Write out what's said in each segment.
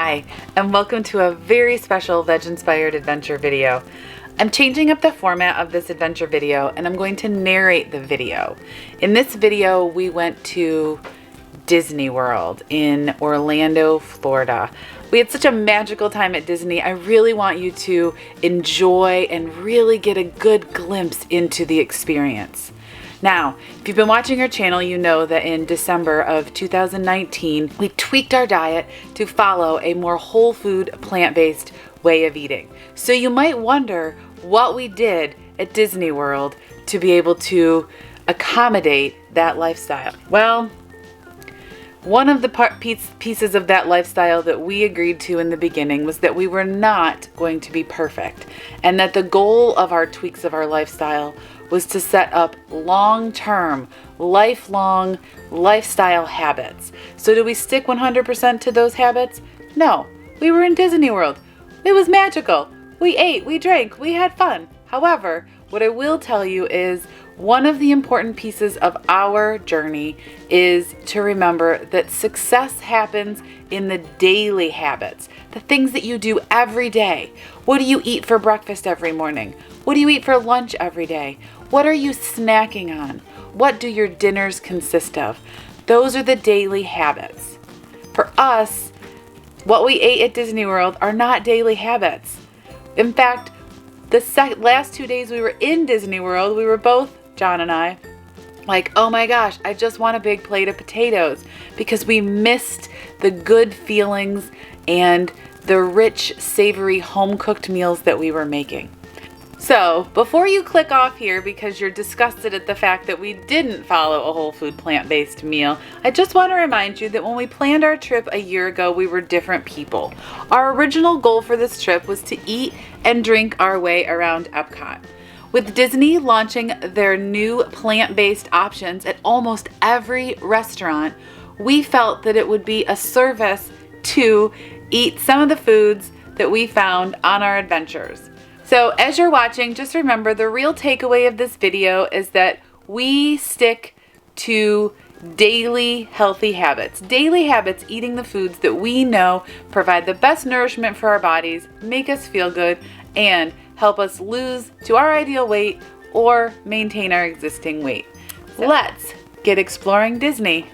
Hi, and welcome to a very special VegInspired adventure video. I'm changing up the format of this adventure video and I'm going to narrate the video. In this video, we went to Disney World in Orlando, Florida. We had such a magical time at Disney. I really want you to enjoy and really get a good glimpse into the experience. Now, if you've been watching our channel, you know that in December of 2019, we tweaked our diet to follow a more whole food, plant-based way of eating. So you might wonder what we did at Disney World to be able to accommodate that lifestyle. Well, one of the pieces of that lifestyle that we agreed to in the beginning was that we were not going to be perfect, and that the goal of our tweaks of our lifestyle was to set up long-term, lifelong lifestyle habits. So do we stick 100% to those habits? No. We were in Disney World. It was magical. We ate, we drank, we had fun. However, what I will tell you is one of the important pieces of our journey is to remember that success happens in the daily habits, the things that you do every day. What do you eat for breakfast every morning? What do you eat for lunch every day? What are you snacking on? What do your dinners consist of? Those are the daily habits. For us, what we ate at Disney World are not daily habits. In fact, the last 2 days we were in Disney World, we were both, John and I, like, oh my gosh, I just want a big plate of potatoes, because we missed the good feelings and the rich, savory, home-cooked meals that we were making. So, before you click off here because you're disgusted at the fact that we didn't follow a whole food plant-based meal, I just want to remind you that when we planned our trip a year ago, we were different people. Our original goal for this trip was to eat and drink our way around Epcot. With Disney launching their new plant-based options at almost every restaurant, we felt that it would be a service to eat some of the foods that we found on our adventures. So as you're watching, just remember the real takeaway of this video is that we stick to daily healthy habits. Daily habits, eating the foods that we know provide the best nourishment for our bodies, make us feel good, and help us lose to our ideal weight or maintain our existing weight. Let's get exploring Disney.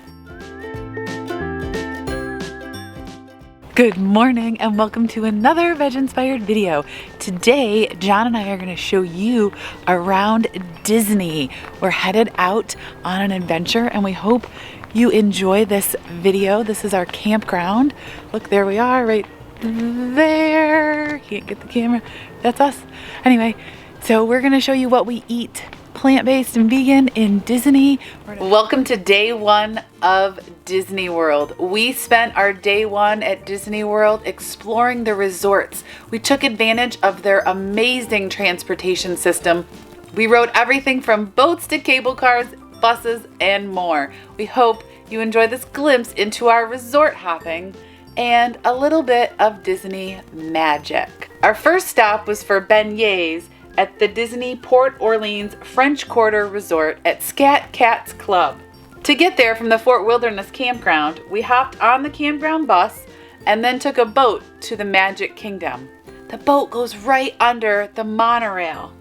Good morning and welcome to another VegInspired video. Today, John and I are going to show you around Disney. We're headed out on an adventure and we hope you enjoy this video. This is our campground. Look, there we are right there. Can't get the camera. That's us. Anyway, so we're going to show you what we eat plant-based and vegan in Disney. Welcome to day one of Disney World. We spent our day one at Disney World exploring the resorts. We took advantage of their amazing transportation system. We rode everything from boats to cable cars, buses, and more. We hope you enjoy this glimpse into our resort hopping and a little bit of Disney magic. Our first stop was for beignets at the Disney Port Orleans French Quarter Resort at Scat Cats Club. To get there from the Fort Wilderness campground, we hopped on the campground bus and then took a boat to the Magic Kingdom. The boat goes right under the monorail.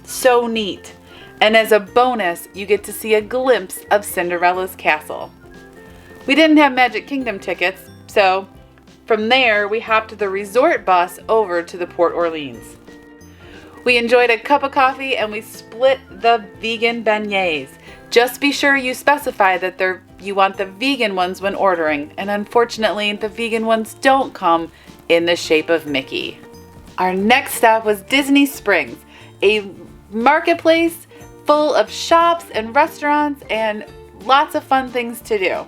So neat. And as a bonus, you get to see a glimpse of Cinderella's castle. We didn't have Magic Kingdom tickets, so from there we hopped the resort bus over to the Port Orleans. We enjoyed a cup of coffee and we split the vegan beignets. Just be sure you specify that you want the vegan ones when ordering, and unfortunately the vegan ones don't come in the shape of Mickey. Our next stop was Disney Springs, a marketplace full of shops and restaurants and lots of fun things to do.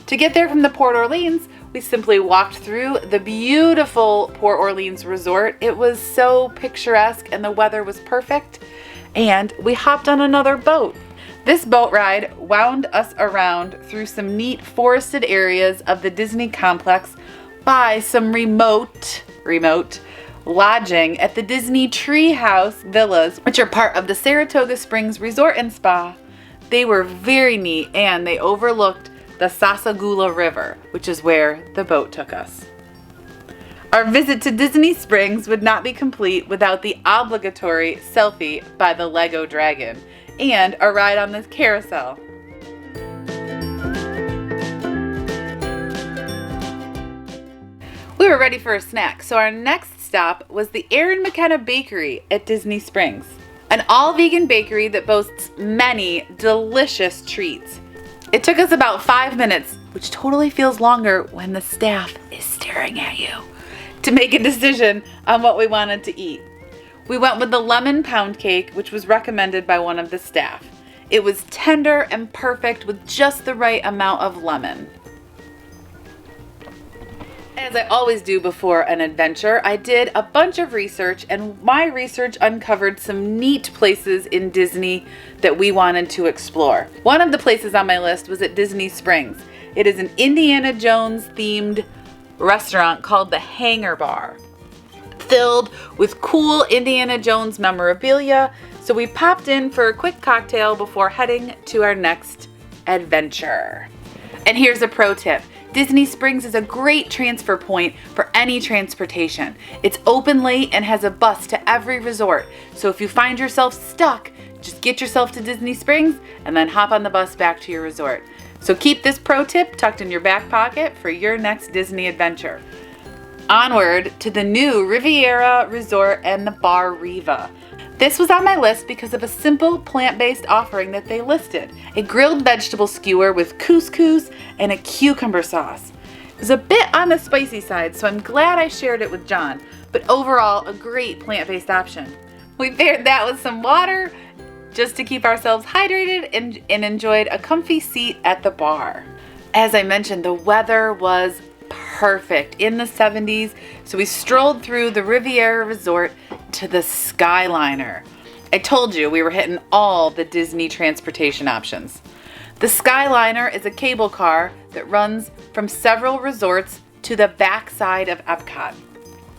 To get there from the Port Orleans, we simply walked through the beautiful Port Orleans resort. It was so picturesque and the weather was perfect. And we hopped on another boat. This boat ride wound us around through some neat forested areas of the Disney complex by some remote lodging at the Disney Treehouse Villas, which are part of the Saratoga Springs Resort and Spa. They were very neat and they overlooked the Sassagoula River, which is where the boat took us. Our visit to Disney Springs would not be complete without the obligatory selfie by the Lego Dragon and a ride on the carousel. We were ready for a snack, so our next stop was the Aaron McKenna Bakery at Disney Springs, an all-vegan bakery that boasts many delicious treats. It took us about 5 minutes, which totally feels longer when the staff is staring at you, to make a decision on what we wanted to eat. We went with the lemon pound cake, which was recommended by one of the staff. It was tender and perfect with just the right amount of lemon. As I always do before an adventure, I did a bunch of research, and my research uncovered some neat places in Disney that we wanted to explore. One of the places on my list was at Disney Springs. It is an Indiana Jones themed restaurant called the Hangar Bar, filled with cool Indiana Jones memorabilia. So we popped in for a quick cocktail before heading to our next adventure. And here's a pro tip. Disney Springs is a great transfer point for any transportation. It's open late and has a bus to every resort. So if you find yourself stuck, just get yourself to Disney Springs and then hop on the bus back to your resort. So keep this pro tip tucked in your back pocket for your next Disney adventure. Onward to the new Riviera Resort and the Bar Riva. This was on my list because of a simple plant-based offering that they listed. A grilled vegetable skewer with couscous and a cucumber sauce. It was a bit on the spicy side, so I'm glad I shared it with John, but overall a great plant-based option. We paired that with some water just to keep ourselves hydrated and enjoyed a comfy seat at the bar. As I mentioned, the weather was perfect in the 70s, so we strolled through the Riviera Resort to the Skyliner. I told you we were hitting all the Disney transportation options. The Skyliner is a cable car that runs from several resorts to the backside of Epcot.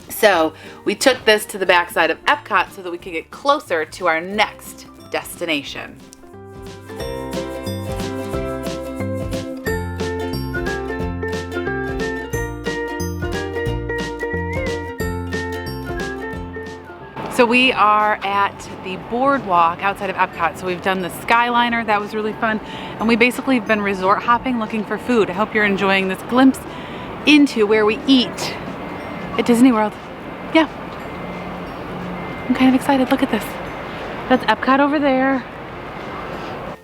So we took this to the backside of Epcot so that we could get closer to our next destination. So we are at the boardwalk outside of Epcot. So we've done the Skyliner, that was really fun. And we basically have been resort hopping looking for food. I hope you're enjoying this glimpse into where we eat at Disney World. Yeah, I'm kind of excited, look at this. That's Epcot over there.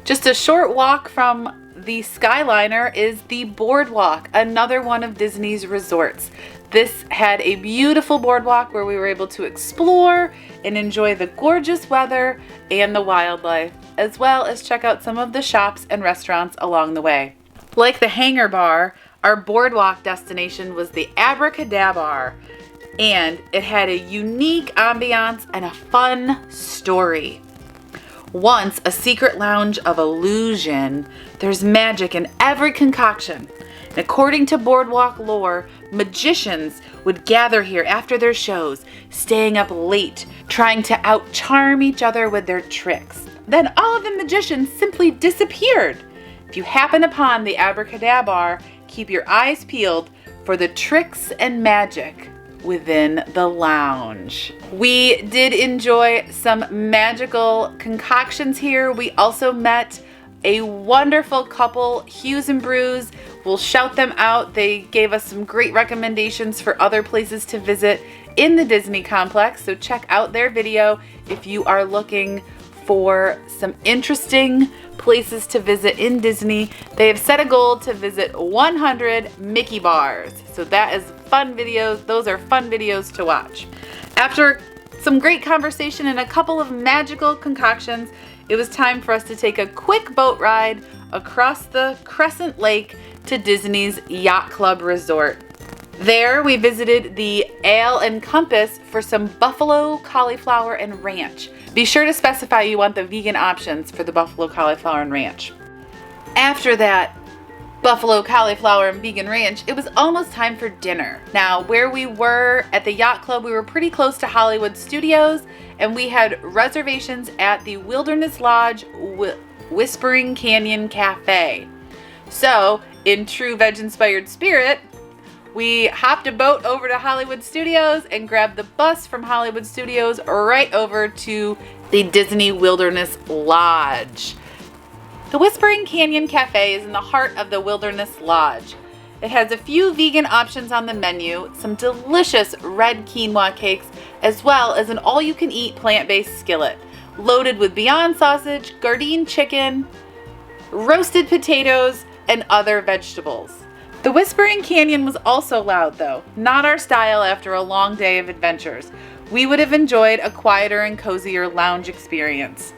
Just a short walk from the Skyliner is the boardwalk, another one of Disney's resorts. This had a beautiful boardwalk where we were able to explore and enjoy the gorgeous weather and the wildlife, as well as check out some of the shops and restaurants along the way. Like the Hangar Bar, our boardwalk destination was the Abracadabra, and it had a unique ambiance and a fun story. Once a secret lounge of illusion, there's magic in every concoction. And according to boardwalk lore, magicians would gather here after their shows, staying up late, trying to out-charm each other with their tricks. Then all of the magicians simply disappeared. If you happen upon the Abracadabra, keep your eyes peeled for the tricks and magic within the lounge. We did enjoy some magical concoctions here. We also met a wonderful couple, Hughes and Brews. We'll shout them out. They gave us some great recommendations for other places to visit in the Disney complex. So check out their video if you are looking for some interesting places to visit in Disney. They have set a goal to visit 100 Mickey bars. So that is fun videos. Those are fun videos to watch. After some great conversation and a couple of magical concoctions, it was time for us to take a quick boat ride across the Crescent Lake to Disney's Yacht Club Resort. There we visited the Ale and Compass for some buffalo, cauliflower, and ranch. Be sure to specify you want the vegan options for the buffalo, cauliflower, and ranch. After that buffalo, cauliflower, and vegan ranch, it was almost time for dinner. Now, where we were at the Yacht Club, we were pretty close to Hollywood Studios, and we had reservations at the Wilderness Lodge Whispering Canyon Cafe. So, in true VegInspired spirit, We hopped a boat over to Hollywood Studios and grabbed the bus from Hollywood Studios right over to the Disney Wilderness Lodge. The Whispering Canyon Cafe is in the heart of the Wilderness Lodge. It has a few vegan options on the menu, some delicious red quinoa cakes, as well as an all-you-can-eat plant-based skillet, loaded with Beyond sausage, Gardein chicken, roasted potatoes, and other vegetables. The Whispering Canyon was also loud though, not our style after a long day of adventures. We would have enjoyed a quieter and cozier lounge experience.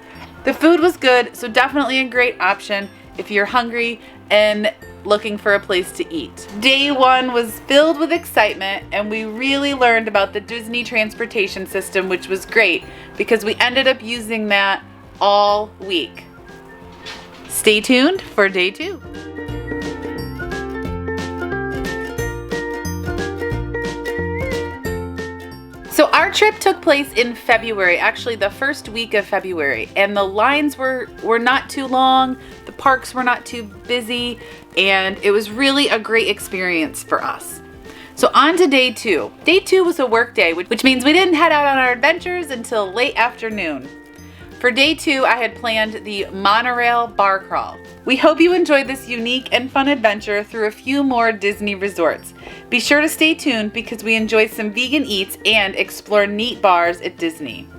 The food was good, so definitely a great option if you're hungry and looking for a place to eat. Day one was filled with excitement, and we really learned about the Disney transportation system, which was great because we ended up using that all week. Stay tuned for day two. So our trip took place in February, actually the first week of February, and the lines were not too long, the parks were not too busy, and it was really a great experience for us. So on to day two. Day two was a work day, which means we didn't head out on our adventures until late afternoon. For day two, I had planned the Monorail Bar Crawl. We hope you enjoyed this unique and fun adventure through a few more Disney resorts. Be sure to stay tuned because we enjoy some vegan eats and explore neat bars at Disney.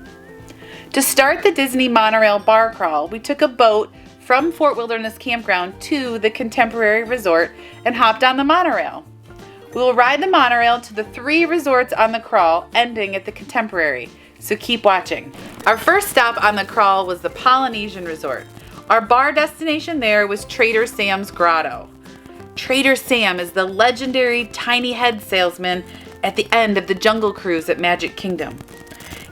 To start the Disney Monorail Bar Crawl, we took a boat from Fort Wilderness Campground to the Contemporary Resort and hopped on the monorail. We will ride the monorail to the 3 resorts on the crawl, ending at the Contemporary. So keep watching. Our first stop on the crawl was the Polynesian Resort. Our bar destination there was Trader Sam's Grotto. Trader Sam is the legendary tiny head salesman at the end of the Jungle Cruise at Magic Kingdom.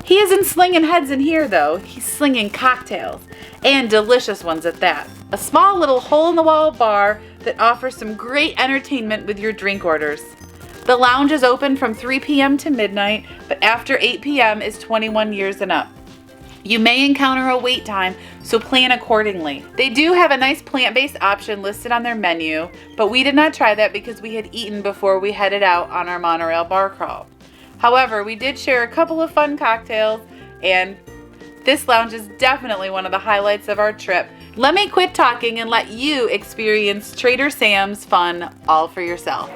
He isn't slinging heads in here though, he's slinging cocktails, and delicious ones at that. A small little hole-in-the-wall bar that offers some great entertainment with your drink orders. The lounge is open from 3 p.m. to midnight, but after 8 p.m. is 21 years and up. You may encounter a wait time, so plan accordingly. They do have a nice plant-based option listed on their menu, but we did not try that because we had eaten before we headed out on our Monorail Bar Crawl. However, we did share a couple of fun cocktails, and this lounge is definitely one of the highlights of our trip. Let me quit talking and let you experience Trader Sam's fun all for yourself.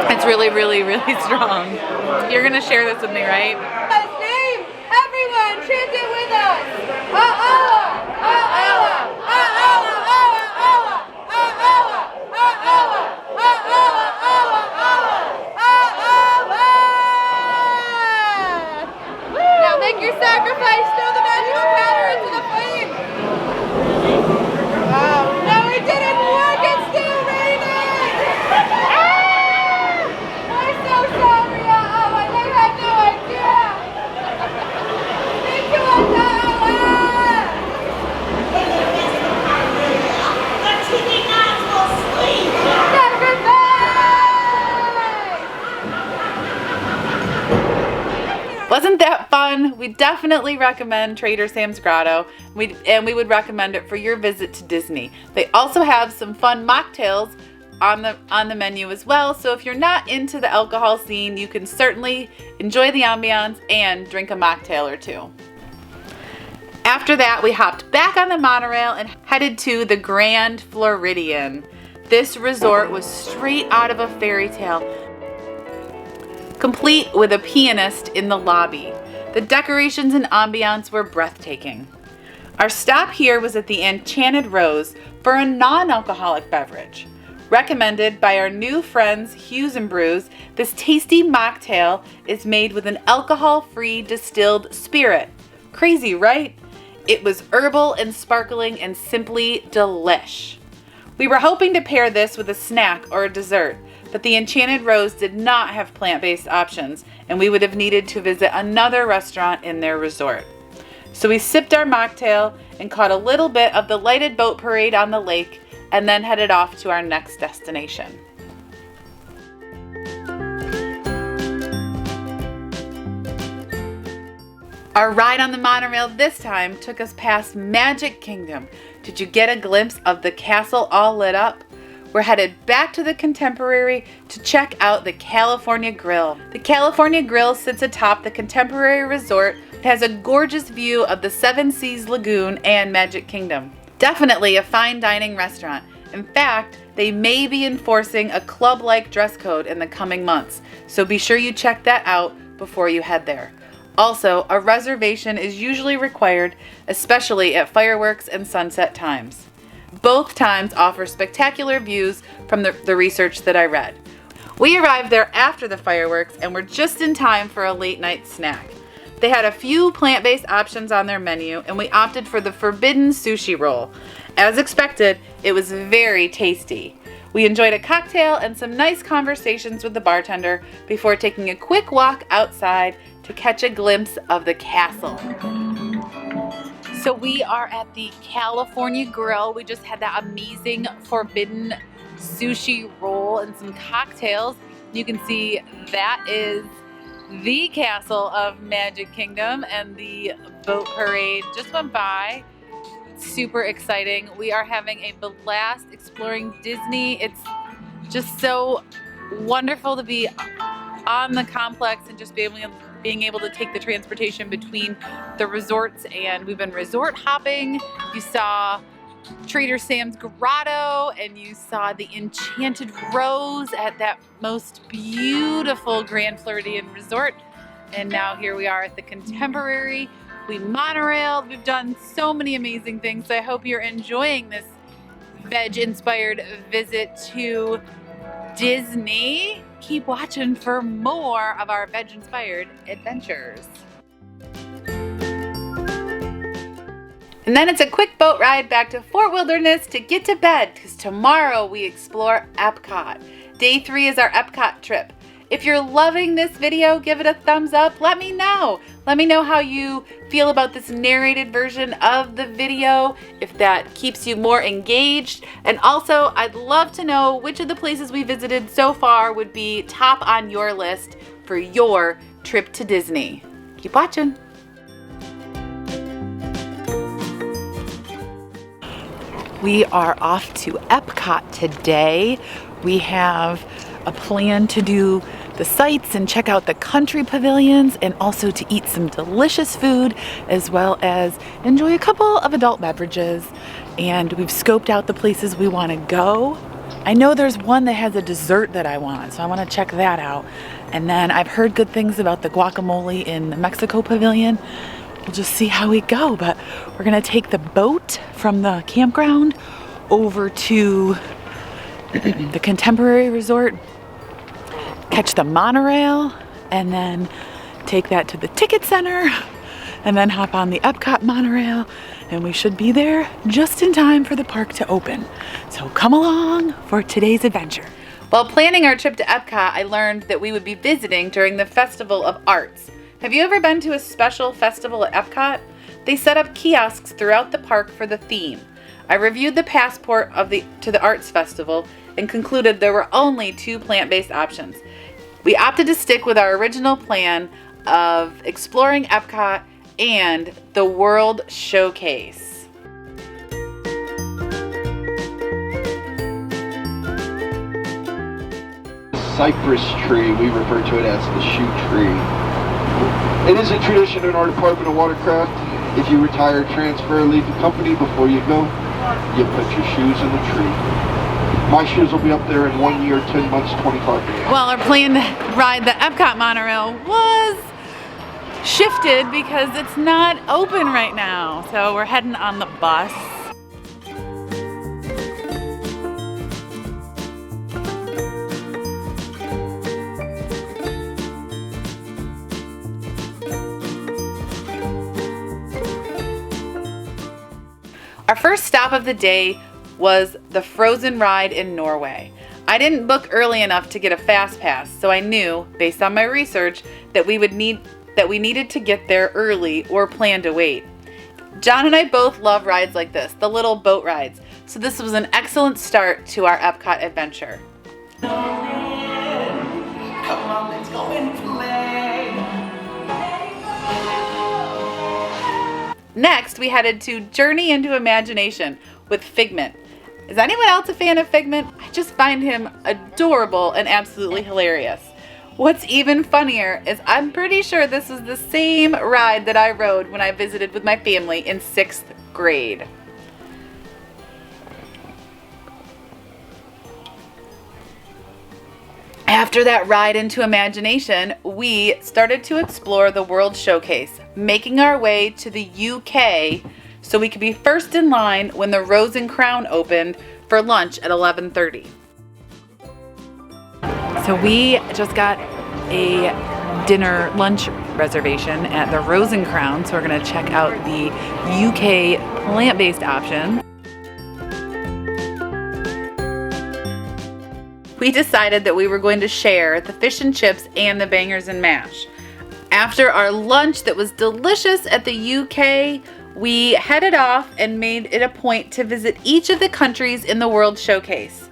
It's really, really, really strong. You're gonna share this with me, right? Name, everyone, chant it with us. Now make your sacrifice, throw the magical powder into the flame. Wow, no, it didn't work, it's still raining. I'm so sorry, they had no idea. Thank you, Wasn't that fun? We definitely recommend Trader Sam's Grotto, and we would recommend it for your visit to Disney. They also have some fun mocktails on the menu as well, so if you're not into the alcohol scene, you can certainly enjoy the ambiance and drink a mocktail or two. After that, we hopped back on the monorail and headed to the Grand Floridian. This resort was straight out of a fairy tale, complete with a pianist in the lobby. The decorations and ambiance were breathtaking. Our stop here was at the Enchanted Rose for a non-alcoholic beverage. Recommended by our new friends Hughes and Brews, this tasty mocktail is made with an alcohol-free distilled spirit. Crazy, right? It was herbal and sparkling and simply delish. We were hoping to pair this with a snack or a dessert, but the Enchanted Rose did not have plant-based options, and we would have needed to visit another restaurant in their resort. So we sipped our mocktail and caught a little bit of the lighted boat parade on the lake, and then headed off to our next destination. Our ride on the monorail this time took us past Magic Kingdom Did you get a glimpse of the castle all lit up? We're headed back to the Contemporary to check out the California Grill. The California Grill sits atop the Contemporary Resort. It has a gorgeous view of the Seven Seas Lagoon and Magic Kingdom. Definitely a fine dining restaurant. In fact, they may be enforcing a club-like dress code in the coming months, so be sure you check that out before you head there. Also, a reservation is usually required, especially at fireworks and sunset times. Both times offer spectacular views from the research that I read. We arrived there after the fireworks and were just in time for a late night snack. They had a few plant-based options on their menu and we opted for the forbidden sushi roll. As expected, it was very tasty. We enjoyed a cocktail and some nice conversations with the bartender before taking a quick walk outside to catch a glimpse of the castle. So we are at the California Grill. We just had that amazing forbidden sushi roll and some cocktails. You can see that is the castle of Magic Kingdom and the boat parade just went by. Super exciting. We are having a blast exploring Disney. It's just so wonderful to be on the complex and just being able to take the transportation between the resorts, and we've been resort hopping. You saw Trader Sam's Grotto and you saw the Enchanted Rose at that most beautiful Grand Floridian resort, and now here we are at the Contemporary. We monorailed. We've done so many amazing things. So I hope you're enjoying this veg-inspired visit to Disney. Keep watching for more of our veg-inspired adventures. And then it's a quick boat ride back to Fort Wilderness to get to bed, because tomorrow we explore Epcot. Day 3 is our Epcot trip. If you're loving this video, give it a thumbs up. Let me know. Let me know how you feel about this narrated version of the video, if that keeps you more engaged. And also, I'd love to know which of the places we visited so far would be top on your list for your trip to Disney. Keep watching. We are off to Epcot today. We have a plan to do the sights and check out the country pavilions, and also to eat some delicious food, as well as enjoy a couple of adult beverages. And we've scoped out the places we want to go. I know there's one that has a dessert that I want, so I want to check that out. And then I've heard good things about the guacamole in the Mexico pavilion. We'll just see how we go, but we're gonna take the boat from the campground over to the Contemporary Resort, catch the monorail, and then take that to the ticket center, and then hop on the Epcot monorail, and we should be there just in time for the park to open. So come along for today's adventure. While planning our trip to Epcot, I learned that we would be visiting during the Festival of Arts. Have you ever been to a special festival at Epcot? They set up kiosks throughout the park for the theme. I reviewed the passport to the Arts Festival and concluded there were only 2 plant-based options. We opted to stick with our original plan of exploring Epcot and the World Showcase. Cypress tree, we refer to it as the shoe tree. It is a tradition in our Department of Watercraft. If you retire, transfer, or leave the company before you go, you put your shoes in the tree. My shoes will be up there in 1 year, 10 months, 25 days. Well, our plan to ride the Epcot monorail was shifted because it's not open right now. So we're heading on the bus. Our first stop of the day was the Frozen ride in Norway. I didn't book early enough to get a fast pass, so I knew, based on my research, that we needed to get there early or plan to wait. John and I both love rides like this, the little boat rides, so this was an excellent start to our Epcot adventure. Come on, let's go and play. Next, we headed to Journey into Imagination, with Figment. Is anyone else a fan of Figment? I just find him adorable and absolutely hilarious. What's even funnier is I'm pretty sure this is the same ride that I rode when I visited with my family in 6th grade. After that ride into imagination, we started to explore the World Showcase, making our way to the UK so we could be first in line when the Rose and Crown opened for lunch at 11:30. So we just got a dinner lunch reservation at the Rose and Crown, so we're gonna check out the UK plant-based option. We decided that we were going to share the fish and chips and the bangers and mash. After our lunch that was delicious at the UK, we headed off and made it a point to visit each of the countries in the World Showcase.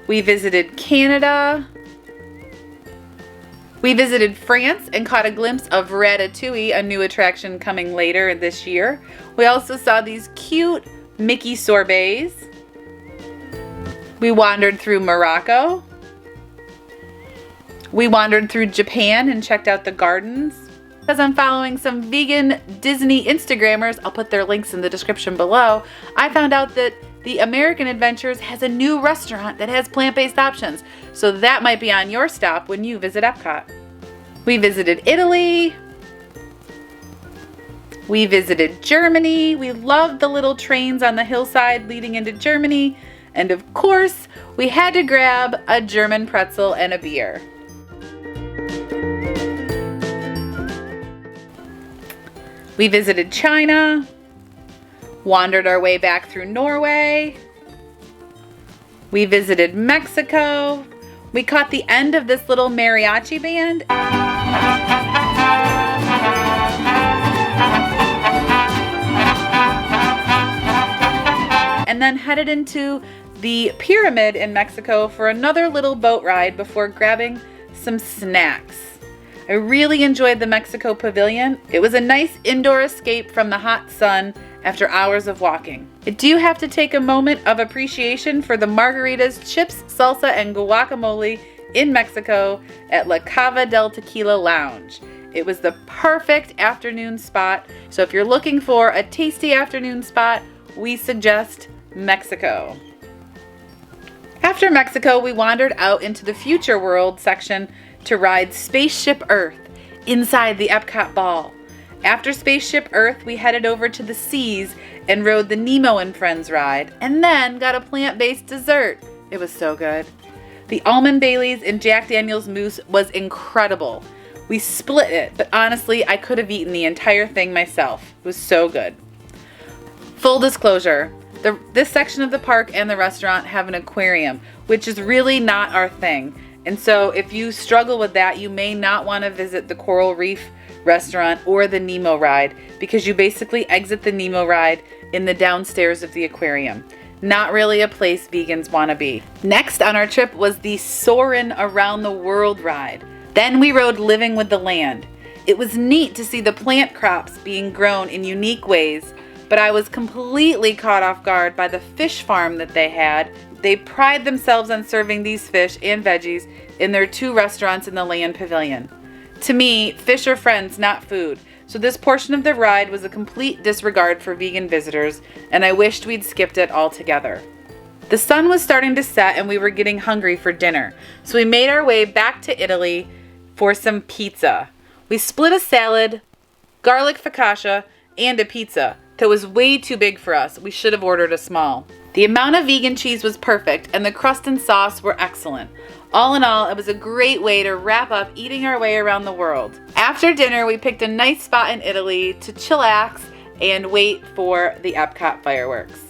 We visited Canada. We visited France and caught a glimpse of Ratatouille, a new attraction coming later this year. We also saw these cute Mickey sorbets. We wandered through Morocco. We wandered through Japan and checked out the gardens. Because I'm following some vegan Disney Instagrammers, I'll put their links in the description below, I found out that the American Adventures has a new restaurant that has plant-based options. So that might be on your stop when you visit Epcot. We visited Italy. We visited Germany. We loved the little trains on the hillside leading into Germany. And of course, we had to grab a German pretzel and a beer. We visited China, wandered our way back through Norway. We visited Mexico. We caught the end of this little mariachi band. And then headed into the pyramid in Mexico for another little boat ride before grabbing some snacks. I really enjoyed the Mexico Pavilion. It was a nice indoor escape from the hot sun after hours of walking. I do have to take a moment of appreciation for the margaritas, chips, salsa, and guacamole in Mexico at La Cava del Tequila Lounge. It was the perfect afternoon spot, so if you're looking for a tasty afternoon spot, we suggest Mexico. After Mexico, we wandered out into the Future World section to ride Spaceship Earth inside the Epcot Ball. After Spaceship Earth, we headed over to the seas and rode the Nemo and Friends ride, and then got a plant-based dessert. It was so good. The Almond Baileys and Jack Daniel's Mousse was incredible. We split it, but honestly, I could have eaten the entire thing myself. It was so good. Full disclosure, this section of the park and the restaurant have an aquarium, which is really not our thing. And so if you struggle with that, you may not want to visit the Coral Reef restaurant or the Nemo ride, because you basically exit the Nemo ride in the downstairs of the aquarium. Not really a place vegans want to be. Next on our trip was the Soarin' Around the World ride. Then we rode Living with the Land. It was neat to see the plant crops being grown in unique ways, but I was completely caught off guard by the fish farm that they had. They pride themselves on serving these fish and veggies in their 2 restaurants in the Land Pavilion. To me, fish are friends, not food, so this portion of the ride was a complete disregard for vegan visitors, and I wished we'd skipped it altogether. The sun was starting to set and we were getting hungry for dinner, so we made our way back to Italy for some pizza. We split a salad, garlic focaccia, and a pizza that was way too big for us. We should have ordered a small. The amount of vegan cheese was perfect and the crust and sauce were excellent. All in all, it was a great way to wrap up eating our way around the world. After dinner, we picked a nice spot in Italy to chillax and wait for the Epcot fireworks.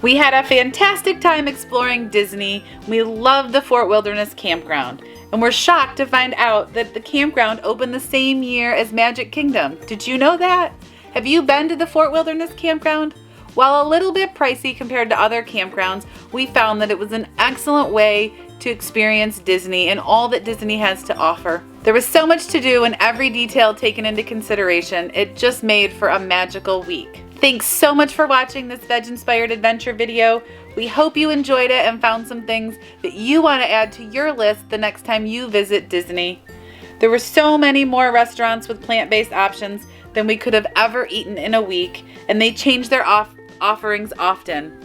We had a fantastic time exploring Disney. We loved the Fort Wilderness Campground, and we're shocked to find out that the campground opened the same year as Magic Kingdom. Did you know that? Have you been to the Fort Wilderness Campground? While a little bit pricey compared to other campgrounds, we found that it was an excellent way to experience Disney and all that Disney has to offer. There was so much to do and every detail taken into consideration. It just made for a magical week. Thanks so much for watching this veg-inspired adventure video. We hope you enjoyed it and found some things that you want to add to your list the next time you visit Disney. There were so many more restaurants with plant-based options than we could have ever eaten in a week, and they change their offerings often.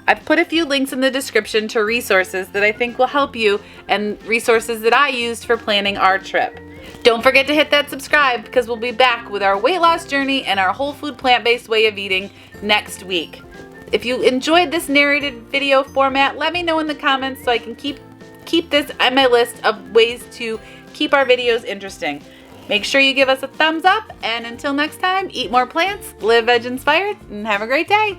I've put a few links in the description to resources that I think will help you and resources that I used for planning our trip. Don't forget to hit that subscribe because we'll be back with our weight loss journey and our whole food plant-based way of eating next week. If you enjoyed this narrated video format, let me know in the comments so I can keep this on my list of ways to keep our videos interesting. Make sure you give us a thumbs up, and until next time, eat more plants, live veg inspired, and have a great day.